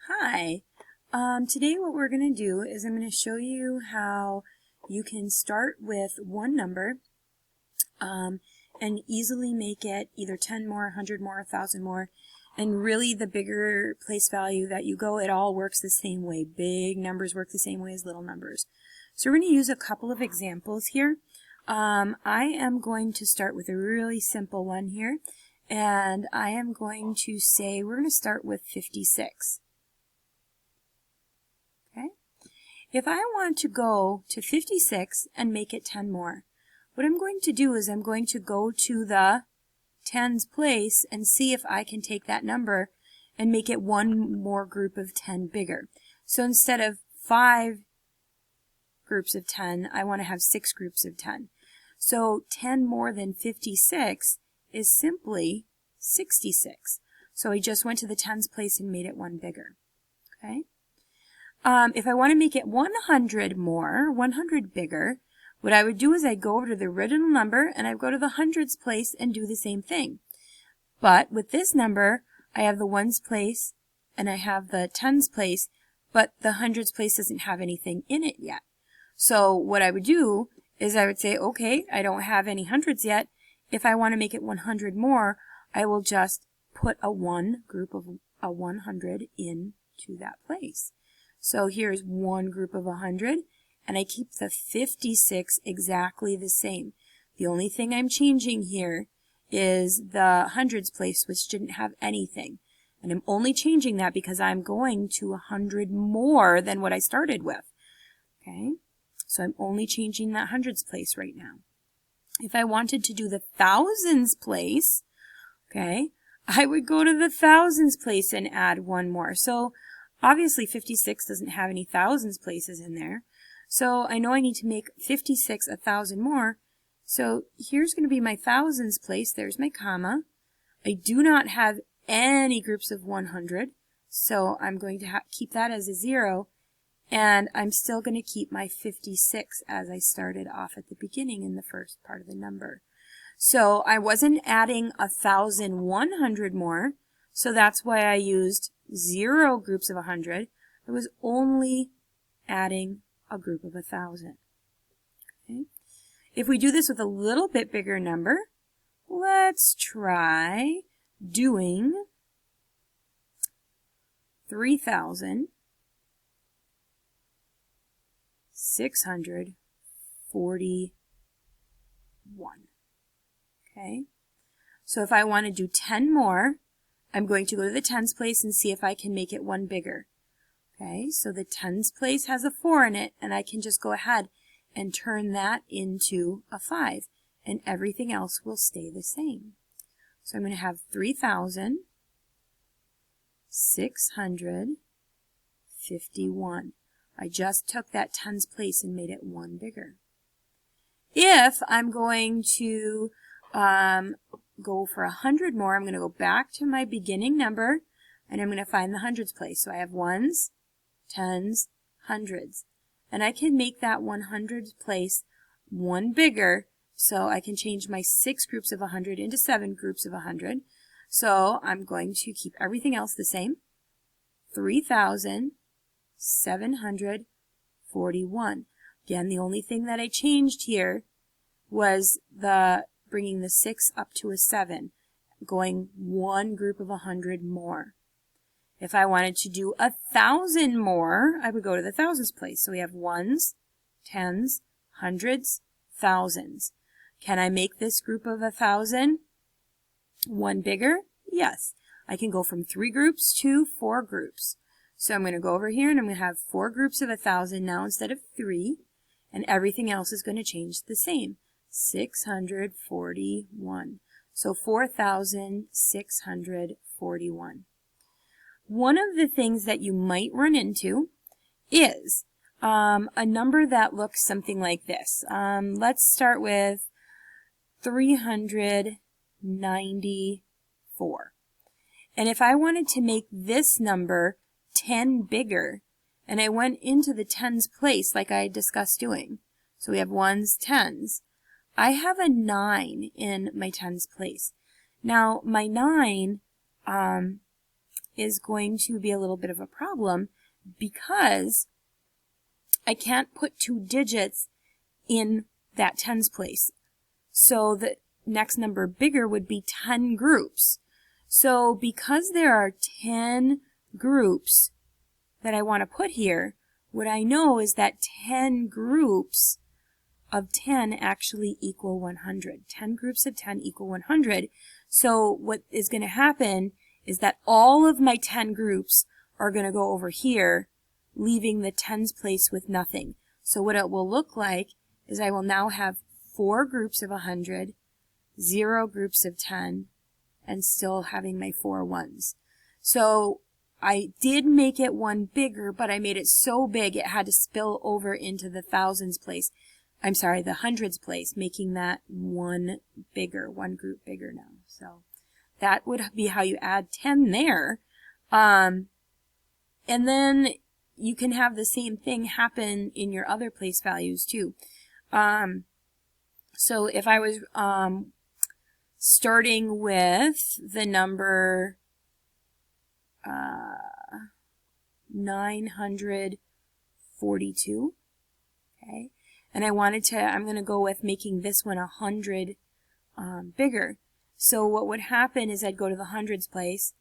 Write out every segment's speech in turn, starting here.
Hi. Today what we're going to do is I'm going to show you how you can start with one number and easily make it either 10 more, 100 more, 1,000 more. And really the bigger place value that you go, it all works the same way. Big numbers work the same way as little numbers. So we're going to use a couple of examples here. I am going to start with a really simple one here. And I am going to say we're going to start with 56. Okay. If I want to go to 56 and make it 10 more, what I'm going to do is I'm going to go to the tens place and see if I can take that number and make it one more group of 10 bigger. So instead of 5 groups of 10, I want to have 6 groups of 10. So 10 more than 56 is simply 66. So I just went to the tens place and made it one bigger. Okay. If I want to make it 100 more, 100 bigger, what I would do is I'd go over to the original number and I'd go to the hundreds place and do the same thing. But with this number, I have the ones place and I have the tens place, but the hundreds place doesn't have anything in it yet. So what I would do is I would say, okay, I don't have any hundreds yet. If I want to make it 100 more, I will just put a one group of a 100 into that place. So here's one group of 100, and I keep the 56 exactly the same. The only thing I'm changing here is the hundreds place, which didn't have anything. And I'm only changing that because I'm going to 100 more than what I started with. Okay, so I'm only changing that hundreds place right now. If I wanted to do the thousands place, okay, I would go to the thousands place and add one more. So obviously 56 doesn't have any thousands places in there. So I know I need to make 56 1,000 more. So here's going to be my thousands place. There's my comma. I do not have any groups of 100. So I'm going to keep that as a 0. And I'm still going to keep my 56 as I started off at the beginning in the first part of the number. So I wasn't adding 1,100 more. So that's why I used 0 groups of 100. I was only adding a group of 1,000. Okay. If we do this with a little bit bigger number, let's try doing 3,641. Okay. So if I want to do 10 more, I'm going to go to the tens place and see if I can make it one bigger. Okay, so the tens place has a 4 in it, and I can just go ahead and turn that into a 5, and everything else will stay the same. So I'm going to have 3,651. I just took that tens place and made it one bigger. If I'm going to go for 100 more, I'm going to go back to my beginning number and I'm going to find the hundreds place. So I have ones, tens, hundreds. And I can make that 100 place one bigger, so I can change my 6 groups of 100 into 7 groups of 100. So I'm going to keep everything else the same. 3,741. Again, the only thing that I changed here was bringing the 6 up to a 7, going one group of 100 more. If I wanted to do 1,000 more, I would go to the thousands place. So we have ones, tens, hundreds, thousands. Can I make this group of 1,000 one bigger? Yes. I can go from 3 groups to 4 groups. So I'm going to go over here and I'm going to have 4 groups of 1,000 now instead of 3. And everything else is going to change the same. 641. So 4,641. One of the things that you might run into is a number that looks something like this. Let's start with 394. And if I wanted to make this number 10 bigger, and I went into the tens place like I discussed doing, so we have ones, tens, I have a 9 in my tens place. Now, my 9 is going to be a little bit of a problem because I can't put 2 digits in that tens place. So the next number bigger would be 10 groups. So because there are 10 groups that I want to put here, what I know is that 10 groups of 10 actually equal 100. 10 groups of 10 equal 100. So what is going to happen is that all of my 10 groups are going to go over here, leaving the tens place with nothing. So what it will look like is I will now have 4 groups of 100, 0 groups of 10, and still having my 4 ones. So I did make it one bigger, but I made it so big it had to spill over into the thousands place. I'm sorry, the hundreds place, making that one group bigger now. So that would be how you add 10 there. And then you can have the same thing happen in your other place values too. So if I was starting with the number 942, okay, and I wanted to, I'm going to go with making this one 100 bigger. So what would happen is I'd go to the hundreds place,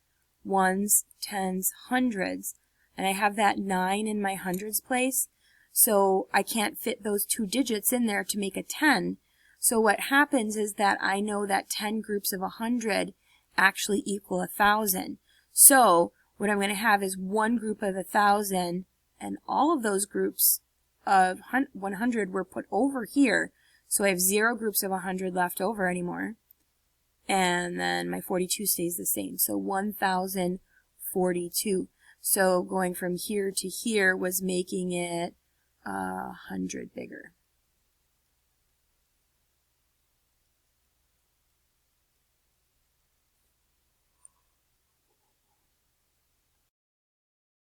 ones, tens, hundreds, and I have that 9 in my hundreds place, so I can't fit those 2 digits in there to make a 10. So what happens is that I know that 10 groups of 100 actually equal 1,000. So what I'm going to have is one group of 1,000, and all of those groups of 100 were put over here. So I have 0 groups of 100 left over anymore. And then my 42 stays the same. So 1,042. So going from here to here was making it 100 bigger.